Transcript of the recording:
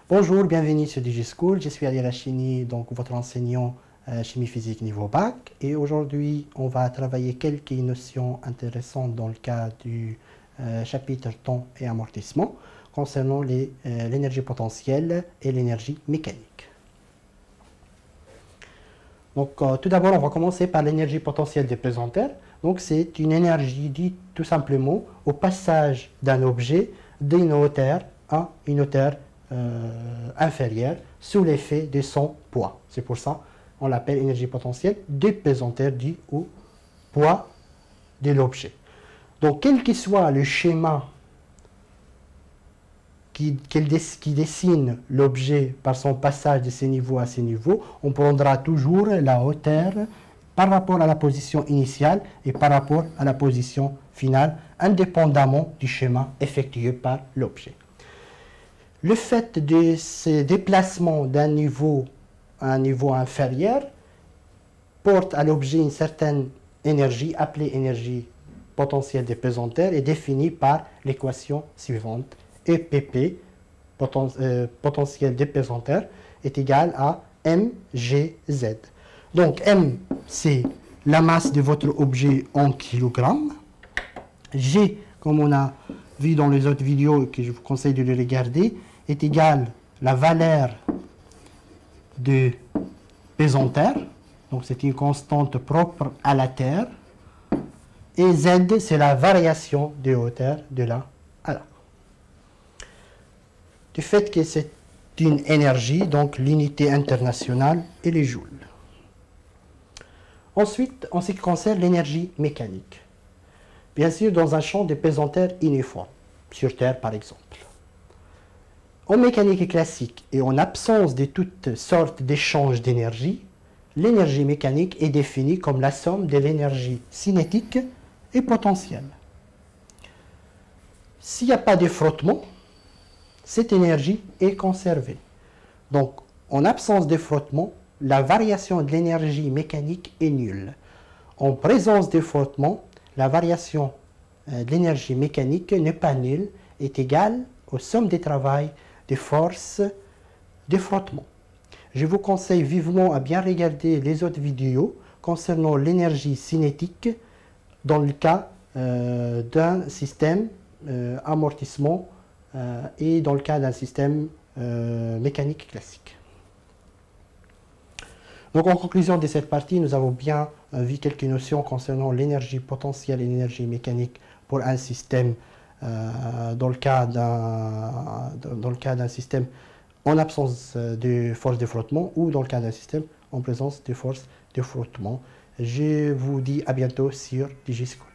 Bonjour, bienvenue sur DigiSchool. Je suis Ali Lachini, donc votre enseignant chimie physique niveau bac. Et aujourd'hui, on va travailler quelques notions intéressantes dans le cas du chapitre temps et amortissement concernant l'énergie potentielle et l'énergie mécanique. Donc, tout d'abord, on va commencer par l'énergie potentielle des pesanteurs. Donc, c'est une énergie dite tout simplement au passage d'un objet d'une hauteur à une hauteur inférieure sous l'effet de son poids. C'est pour ça qu'on l'appelle énergie potentielle des pesanteurs due au poids de l'objet. Donc, quel que soit le schéma qui dessine l'objet par son passage de ces niveaux à ces niveaux, on prendra toujours la hauteur par rapport à la position initiale et par rapport à la position finale, indépendamment du schéma effectué par l'objet. Le fait de ce déplacement d'un niveau à un niveau inférieur porte à l'objet une certaine énergie, appelée énergie potentielle des pesanteurs, et définie par l'équation suivante. EPP, potentiel des pesanteurs, est égal à mgz. Donc m, c'est la masse de votre objet en kilogrammes. G, comme on a vu dans les autres vidéos et que je vous conseille de les regarder, est égal à la valeur de pesanteur. Donc c'est une constante propre à la Terre. Et Z, c'est la variation de hauteur de là à là. Du fait que c'est une énergie, donc l'unité internationale est les joules. Ensuite, en ce qui concerne l'énergie mécanique, bien sûr dans un champ de pesanteur uniforme, sur Terre par exemple. En mécanique classique et en absence de toutes sortes d'échanges d'énergie, l'énergie mécanique est définie comme la somme de l'énergie cinétique et potentielle. S'il n'y a pas de frottement, cette énergie est conservée. Donc, en absence de frottement, la variation de l'énergie mécanique est nulle. En présence de frottement, la variation de l'énergie mécanique n'est pas nulle, est égale aux sommes des travails des forces de frottement. Je vous conseille vivement à bien regarder les autres vidéos concernant l'énergie cinétique dans le cas d'un système amortissement et dans le cas d'un système mécanique classique. Donc en conclusion de cette partie, nous avons bien vu quelques notions concernant l'énergie potentielle et l'énergie mécanique pour un système dans le cas d'un système en absence de force de frottement ou dans le cas d'un système en présence de force de frottement. Je vous dis à bientôt sur DigiSchool.